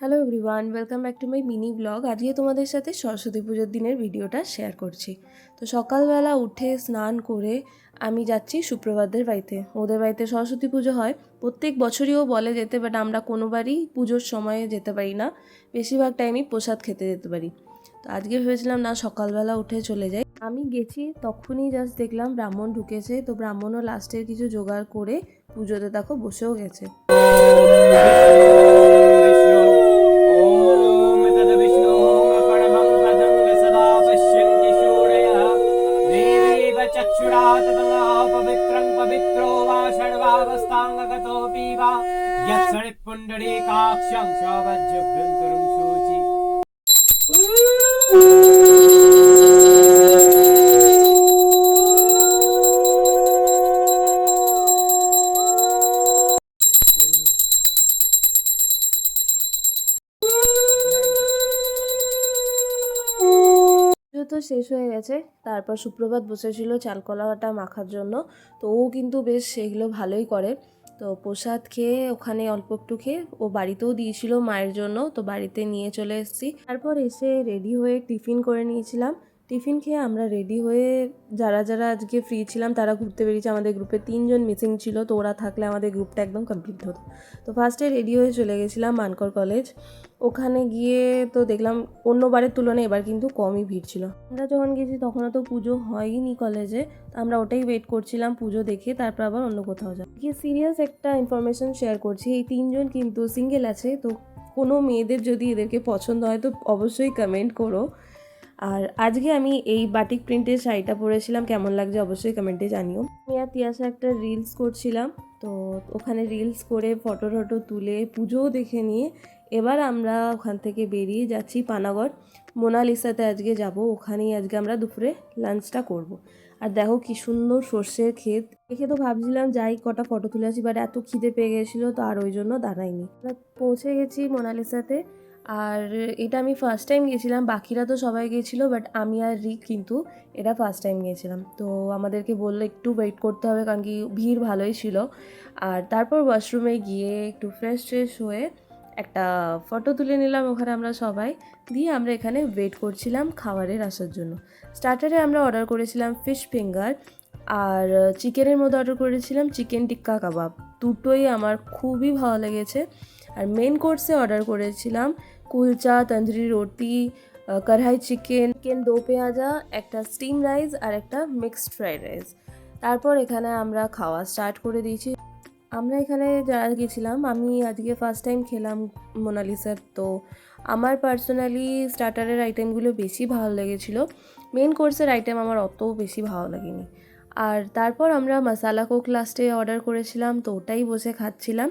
Hello everyone, welcome back to my mini blog. আজকে তোমাদের সাথে সরস্বতী পুজোর দিনের ভিডিওটা শেয়ার করছি। তো সকালবেলা উঠে স্নান করে আমি যাচ্ছি সুপ্রভাতদের বাড়িতে। ওদের বাড়িতে সরস্বতী পুজো হয়, প্রত্যেক বছরইও বলে যেতে, বাট আমরা কোনোবারই পুজোর সময়ে যেতে পারি না, বেশিরভাগ টাইমই প্রসাদ খেতে যেতে পারি। তো আজকে ভেবেছিলাম না সকালবেলা উঠে চলে যাই। আমি গেছি, তখনই জাস্ট দেখলাম ব্রাহ্মণ ঢুকেছে। তো ব্রাহ্মণও লাস্টের কিছু জোগাড় করে পুজোতে দেখো বসেও গেছে। তো শেষ হয়ে গেছে। তারপর সুপ্রভাত বসেছিল চালকলাটা মাখার জন্য। তো ও কিন্তু বেশ সেগুলো ভালোই করে। তো প্রসাদ খেয়ে ওখানে অল্প একটু খেয়ে ও বাড়িতেও দিয়েছিল মায়ের জন্য, তো বাড়িতে নিয়ে চলে এসেছি। তারপর এসে রেডি হয়ে টিফিন করে নিয়েছিলাম। টিফিন খেয়ে আমরা রেডি হয়ে যারা যারা আজকে ফ্রি ছিলাম তারা ঘুরতে বেরিয়েছি। আমাদের গ্রুপে 3 জন মিসিং ছিল, তো ওরা থাকলে আমাদের গ্রুপটা একদম কমপ্লিট হতো। তো ফার্স্টে রেডি হয়ে চলে গেছিলাম মানকর কলেজ। ওখানে গিয়ে তো দেখলাম অন্যবারের তুলনায় এবার কিন্তু কমই ভিড় ছিল। আমরা যখন গেছি তখনও তো পুজো হয়নি কলেজে, তো আমরা ওটাই ওয়েট করছিলাম পুজো দেখে তারপর আবার অন্য কোথাও যাব। গিয়ে সিরিয়াস একটা ইনফরমেশন শেয়ার করছি, এই 3 জন কিন্তু সিঙ্গেল আছে। তো কোনো মেয়েদের যদি এদেরকে পছন্দ হয় তো অবশ্যই কমেন্ট করো। আর আজকে আমি এই বাটিক প্রিন্টের শাড়িটা পরেছিলাম, কেমন লাগছে অবশ্যই কমেন্টে জানিও। আমি আর তিয়াশা একটা রিলস করছিলাম, তো ওখানে রিলস করে ফটো টটো তুলে পুজোও দেখে নিয়ে এবার আমরা ওখান থেকে বেরিয়ে যাচ্ছি পানাগড়। মোনালিসাতে আজকে যাব, ওখানেই আজকে আমরা দুপুরে লাঞ্চটা করব। আর দেখো কি সুন্দর সর্ষের ক্ষেত, দেখে তো ভাবছিলাম যাই কটা ফটো তুলে আসি, বাট এত খিদে পেয়ে গেছিলো তো আর ওই জন্য দাঁড়াইনি। আমরা পৌঁছে গেছি মোনালিসাতে। আর এটা আমি ফার্স্ট টাইম গেছিলাম, বাকিরা তো সবাই গিয়েছিলো, বাট আমি আর রিক কিন্তু এটা ফার্স্ট টাইম গিয়েছিলাম। তো আমাদেরকে বললো একটু ওয়েট করতে হবে কারণ কি ভিড় ভালোই ছিল। আর তারপর ওয়াশরুমে গিয়ে একটু ফ্রেশ হয়ে একটা ফটো তুলে নিলাম ওখানে আমরা সবাই। দিয়ে আমরা এখানে ওয়েট করছিলাম খাবারের আসার জন্য। স্টার্টারে আমরা অর্ডার করেছিলাম ফিশ ফিঙ্গার, আর চিকেনের মধ্যে অর্ডার করেছিলাম চিকেন টিক্কা কাবাব। দুটোই আমার খুবই ভালো লেগেছে। আর মেন কোর্সে অর্ডার করেছিলাম কুলচা, তন্দুরি রুটি, কড়াই চিকেন দো পেঁয়াজা, একটা স্টিম রাইস আর একটা মিক্সড ফ্রাইড রাইস। তারপর এখানে আমরা খাওয়া স্টার্ট করে দিয়েছি। আমরা এখানে যারা গেছিলাম, আমি আজকে ফার্স্ট টাইম খেলাম মোনালিসার। তো আমার পার্সোনালি স্টার্টারের আইটেমগুলো বেশি ভালো লেগেছিলো, মেন কোর্সের আইটেম আমার অত বেশি ভালো লাগেনি। আর তারপর আমরা মশালা কোক লাস্টে অর্ডার করেছিলাম, তো ওটাই বসে খাচ্ছিলাম।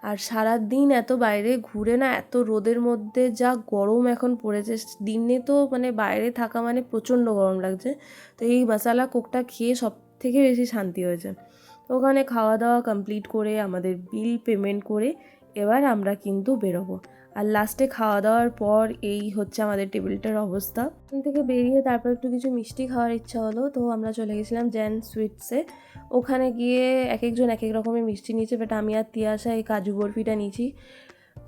আর সারাদিন এত বাইরে ঘুরে না, এত রোদের মধ্যে যা গরম এখন পড়েছে, দিনে তো মানে বাইরে থাকা মানে প্রচণ্ড গরম লাগছে। তো এই মশালা কোকটা খেয়ে সব থেকে বেশি শান্তি হয়েছে। তো ওখানে খাওয়া দাওয়া কমপ্লিট করে আমাদের বিল পেমেন্ট করে এবার আমরা কিন্তু বেরোবো। আর লাস্টে খাওয়া দাওয়ার পর এই হচ্ছে আমাদের টেবিলটার অবস্থা। ওখান থেকে বেরিয়ে তারপর একটু কিছু মিষ্টি খাওয়ার ইচ্ছা হলো, তো আমরা চলে গেছিলাম জ্যান সুইটসে। ওখানে গিয়ে এক একজন এক এক রকমের মিষ্টি নিয়েছে, বাট আমি আর তিয়াশা এই কাজু বরফিটা নিয়েছি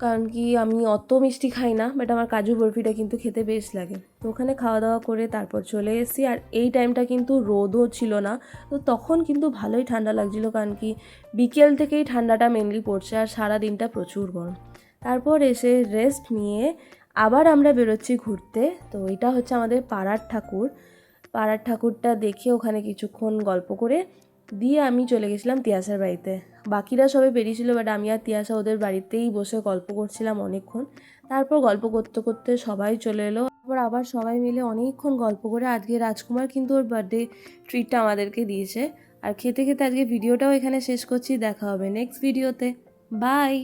কারণ কি আমি অত মিষ্টি খাই না, বাট আমার কাজু বরফিটা কিন্তু খেতে বেশ লাগে। তো ওখানে খাওয়া দাওয়া করে তারপর চলে এসেছি। আর এই টাইমটা কিন্তু রোদও ছিল না, তো তখন কিন্তু ভালোই ঠান্ডা লাগছিলো কারণ কি বিকেল থেকেই ঠান্ডাটা মেনলি পড়ছে আর সারা দিনটা প্রচুর গরম। তারপর এসে রেস্ট নিয়ে আবার আমরা বেরোচ্ছি ঘুরতে। তো এটা হচ্ছে আমাদের পাড়ার ঠাকুর। পাড়ার ঠাকুরটা দেখে ওখানে কিছুক্ষণ গল্প করে দিয়ে আমি চলে গেছিলাম তিয়াশার বাড়িতে। বাকিরা সবাই বেরিয়েছিল, বাট আমি আর তিয়াশা ওদের বাড়িতেই বসে গল্প করছিলাম অনেকক্ষণ। তারপর গল্প করতে করতে সবাই চলে এলো। তারপর আবার সবাই মিলে অনেকক্ষণ গল্প করে আজকে রাজকুমার কিন্তু ওর বার্থডে ট্রিটটা আমাদেরকে দিয়েছে। আর খেতে খেতে আজকে ভিডিওটাও এখানে শেষ করছি। দেখা হবে নেক্সট ভিডিওতে। বাই।